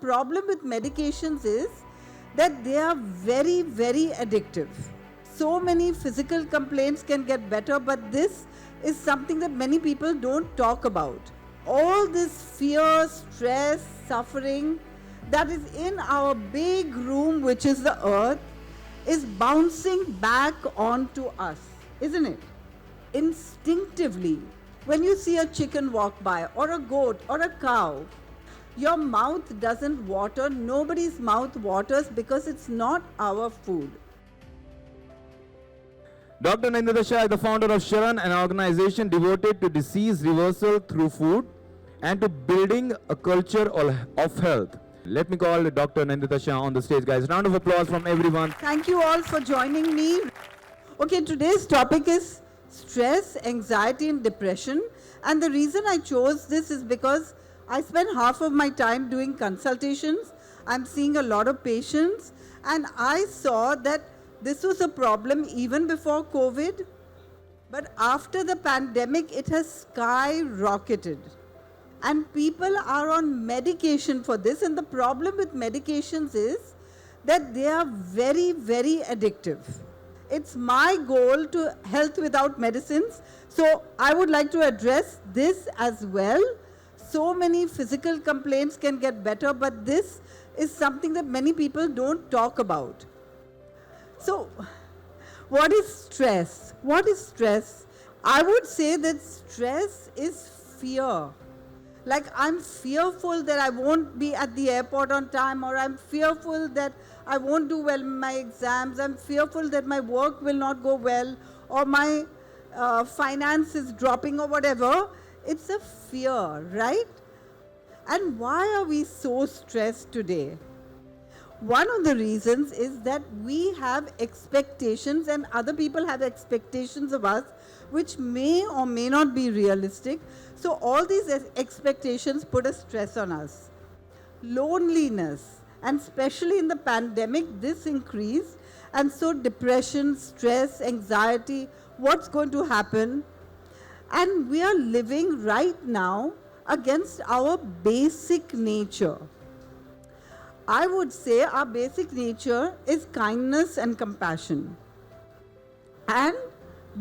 problem with medications is that they are very, very addictive. So many physical complaints can get better, but this is something that many people don't talk about. All this fear, stress, suffering that is in our big room, which is the earth, is bouncing back onto us, isn't it? Instinctively, when you see a chicken walk by, or a goat, or a cow, your mouth doesn't water, nobody's mouth waters because it's not our food. Dr. Nandita Shah is the founder of Sharan, an organization devoted to disease reversal through food and to building a culture of health. Let me call Dr. Nandita Shah on the stage, guys. Round of applause from everyone. Thank you all for joining me. Okay, today's topic is stress, anxiety, and depression. And the reason I chose this is because I spend half of my time doing consultations. I'm seeing a lot of patients, and I saw that this was a problem even before COVID. But after the pandemic, it has skyrocketed. And people are on medication for this. And the problem with medications is that they are very, very addictive. It's my goal to health without medicines. So I would like to address this as well. So many physical complaints can get better, but this is something that many people don't talk about. So, what is stress? What is stress? I would say that stress is fear. Like, I'm fearful that I won't be at the airport on time, or I'm fearful that I won't do well in my exams. I'm fearful that my work will not go well, or my finance is dropping, or whatever. It's a fear, right? And why are we so stressed today? One of the reasons is that we have expectations, and other people have expectations of us, which may or may not be realistic. So all these expectations put a stress on us. Loneliness, and especially in the pandemic, this increased. And so depression, stress, anxiety, what's going to happen? And we are living right now against our basic nature. I would say our basic nature is kindness and compassion, and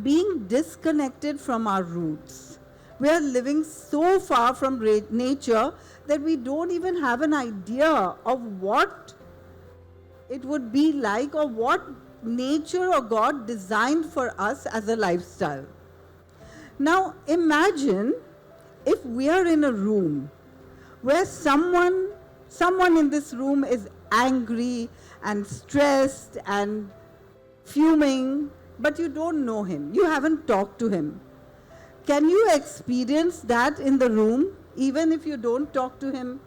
being disconnected from our roots. We are living so far from nature that we don't even have an idea of what it would be like, or what nature or God designed for us as a lifestyle. Now imagine if we are in a room where someone in this room is angry and stressed and fuming, but you don't know him, you haven't talked to him. Can you experience that in the room even if you don't talk to him?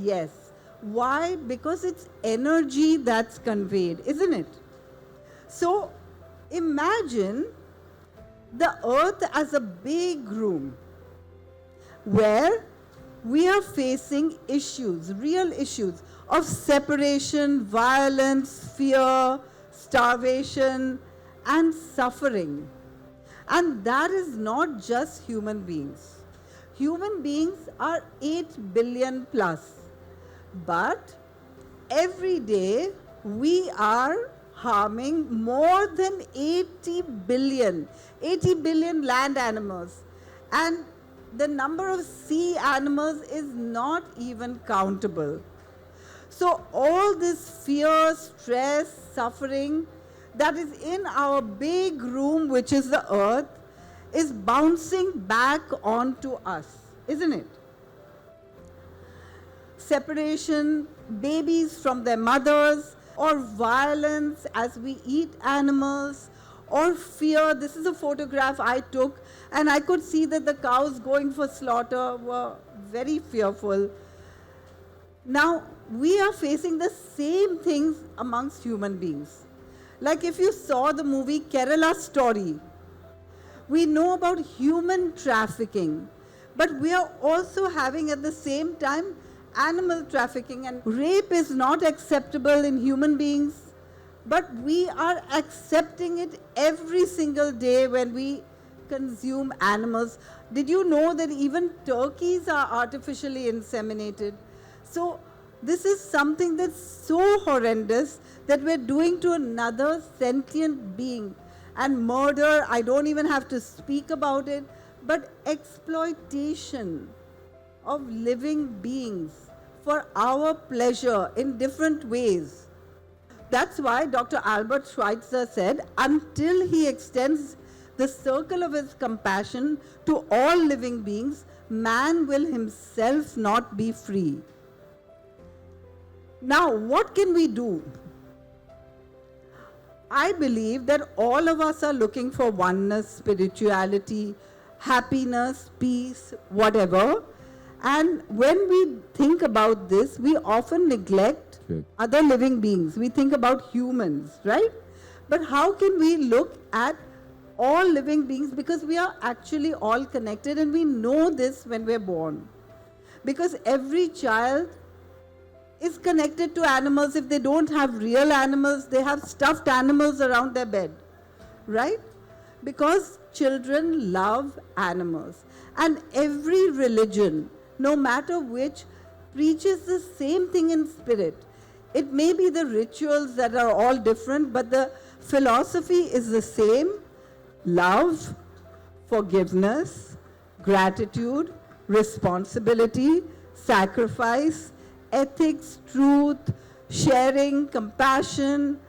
Yes. Why? Because it's energy that's conveyed, isn't it? So imagine the earth as a big room where we are facing issues, real issues of separation, violence, fear, starvation, and suffering. And that is not just human beings. Human beings are 8 billion plus. But every day we are harming more than 80 billion land animals. And the number of sea animals is not even countable. So all this fear, stress, suffering that is in our big room, which is the earth, is bouncing back onto us, isn't it? Separation, babies from their mothers, or violence as we eat animals, or fear. This is a photograph I took, and I could see that the cows going for slaughter were very fearful. Now, we are facing the same things amongst human beings. Like if you saw the movie Kerala Story, we know about human trafficking, but we are also having at the same time animal trafficking, and rape is not acceptable in human beings, but we are accepting it every single day when we consume animals. Did you know that even turkeys are artificially inseminated? So This is something that's so horrendous that we're doing to another sentient being. And murder, I don't even have to speak about it, but exploitation of living beings for our pleasure in different ways. That's why Dr. Albert Schweitzer said, until he extends the circle of his compassion to all living beings, man will himself not be free. Now, what can we do? I believe that all of us are looking for oneness, spirituality, happiness, peace, whatever. And when we think about this, we often neglect other living beings. We think about humans, right? But how can we look at all living beings? Because we are actually all connected, and we know this when we're born. Because every child is connected to animals. If they don't have real animals, they have stuffed animals around their bed, right? Because children love animals. And every religion, no matter which, preaches the same thing in spirit. It may be the rituals that are all different, but the philosophy is the same. Love, forgiveness, gratitude, responsibility, sacrifice, ethics, truth, sharing, compassion,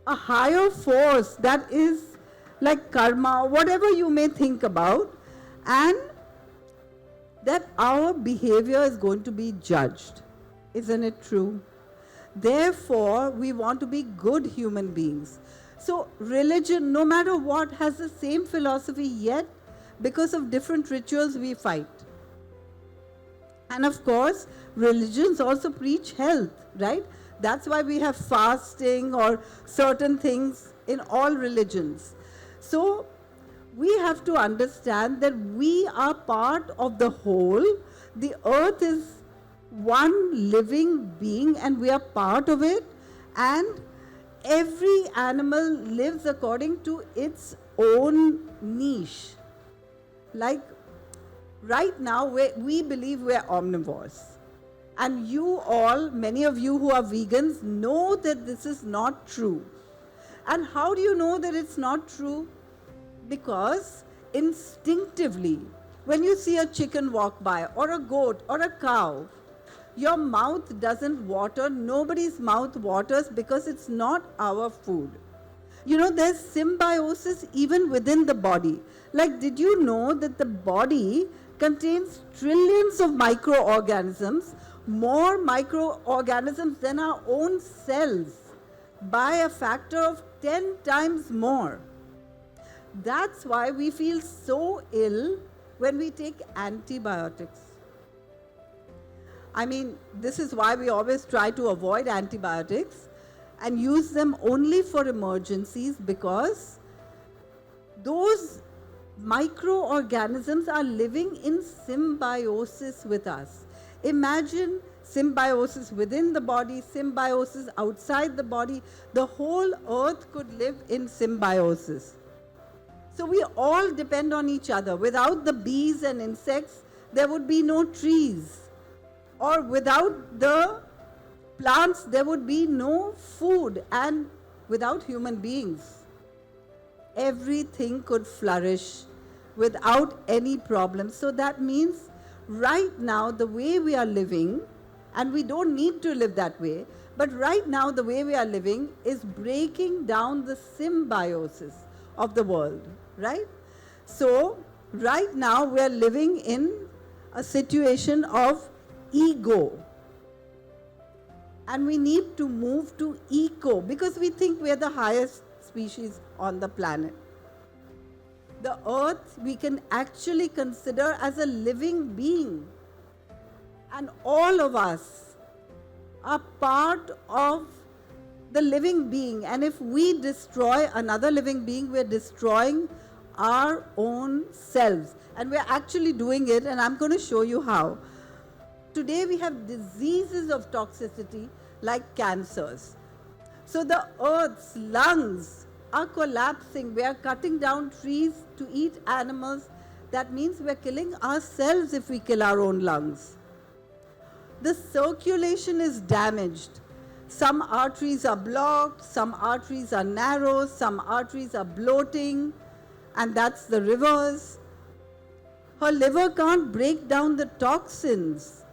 a higher force that is like karma, whatever you may think about, and that our behavior is going to be judged. Isn't it true? Therefore, we want to be good human beings. So religion, no matter what, has the same philosophy, yet because of different rituals we fight. And of course, religions also preach health, right? That's why we have fasting or certain things in all religions. So we have to understand that we are part of the whole. The earth is one living being and we are part of it. And every animal lives according to its own niche. Like right now, we believe we're omnivores. And you all, many of you who are vegans, know that this is not true. And how do you know that it's not true? Because instinctively, when you see a chicken walk by, or a goat, or a cow, your mouth doesn't water, nobody's mouth waters because it's not our food. You know, there's symbiosis even within the body. Like, did you know that the body contains trillions of microorganisms, more microorganisms than our own cells, by a factor of 10 times more? That's why we feel so ill when we take antibiotics. I mean, this is why we always try to avoid antibiotics and use them only for emergencies, because those microorganisms are living in symbiosis with us. Imagine symbiosis within the body, symbiosis outside the body. The whole earth could live in symbiosis. So we all depend on each other. Without the bees and insects, there would be no trees. Or without the plants, there would be no food. And without human beings, everything could flourish without any problem. So that means right now, the way we are living, and we don't need to live that way, but right now the way we are living is breaking down the symbiosis of the world, right? So right now we are living in a situation of ego. And we need to move to eco, because we think we are the highest species on the planet. The earth we can actually consider as a living being. And all of us are part of the living being. And if we destroy another living being, we're destroying our own selves. And we're actually doing it, and I'm going to show you how. Today we have diseases of toxicity like cancers. So the earth's lungs are collapsing. We are cutting down trees to eat animals. That means we're killing ourselves if we kill our own lungs. the circulation is damaged. Some arteries are blocked, some arteries are narrow, some arteries are bloating, and that's the rivers. Her liver can't break down the toxins.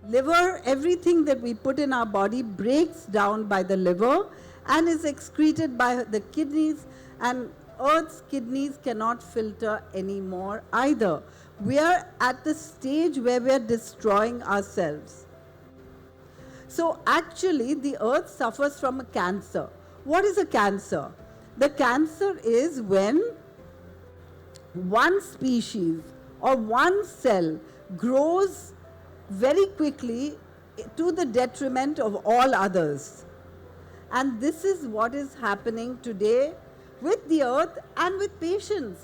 Liver, everything that we put in our body breaks down by the liver and is excreted by the kidneys, and Earth's kidneys cannot filter anymore either. We are at the stage where we are destroying ourselves. So actually the Earth suffers from a cancer. What is a cancer? The cancer is when one species or one cell grows very quickly to the detriment of all others. And this is what is happening today with the Earth and with patients.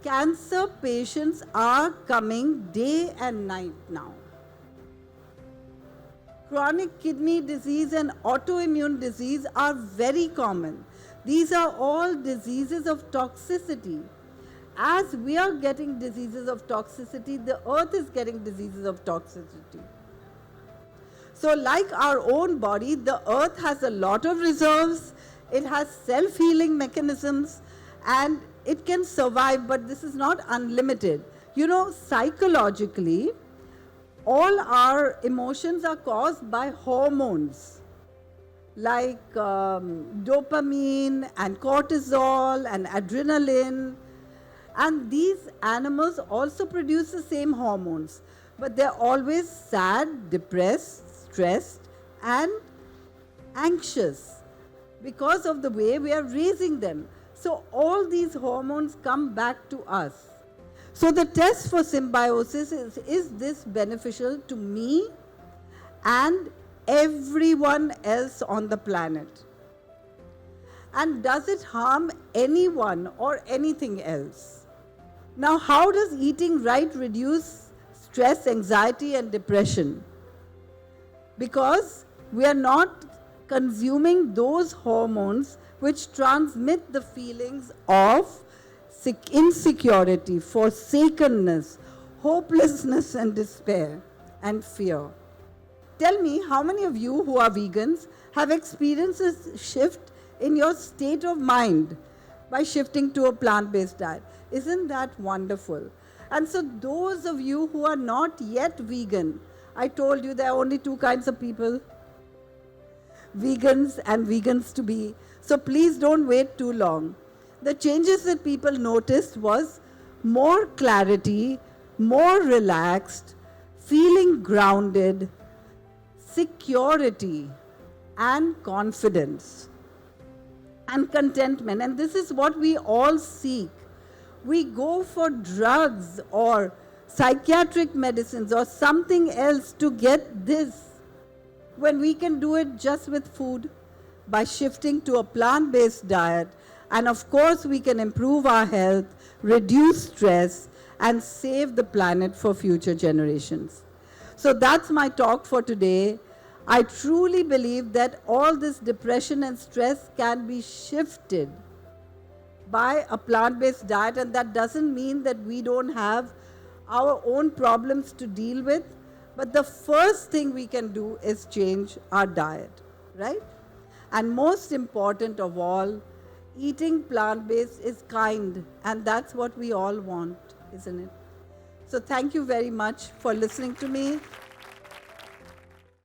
Cancer patients are coming day and night now. Chronic kidney disease and autoimmune disease are very common. These are all diseases of toxicity. As we are getting diseases of toxicity, the Earth is getting diseases of toxicity. So like our own body, the Earth has a lot of reserves, it has self-healing mechanisms, and it can survive, but this is not unlimited. You know, psychologically, all our emotions are caused by hormones like dopamine and cortisol and adrenaline. And these animals also produce the same hormones, but they're always sad, depressed, stressed, and anxious because of the way we are raising them. So all these hormones come back to us. So the test for symbiosis is this beneficial to me and everyone else on the planet? And does it harm anyone or anything else? Now, how does eating right reduce stress, anxiety, and depression? Because we are not consuming those hormones which transmit the feelings of insecurity, forsakenness, hopelessness, and despair, and fear. Tell me, how many of you who are vegans have experienced a shift in your state of mind by shifting to a plant-based diet? Isn't that wonderful? And so those of you who are not yet vegan, I told you there are only two kinds of people, vegans and vegans to be. So please don't wait too long. The changes that people noticed was more clarity, more relaxed, feeling grounded, security, and confidence, and contentment. And this is what we all seek. We go for drugs or psychiatric medicines or something else to get this, when we can do it just with food by shifting to a plant-based diet. And of course, we can improve our health, reduce stress, and save the planet for future generations. So that's my talk for today. I truly believe that all this depression and stress can be shifted by a plant-based diet, and that doesn't mean that we don't have our own problems to deal with, but the first thing we can do is change our diet, right? And most important of all, eating plant-based is kind, and that's what we all want, isn't it? So thank you very much for listening to me.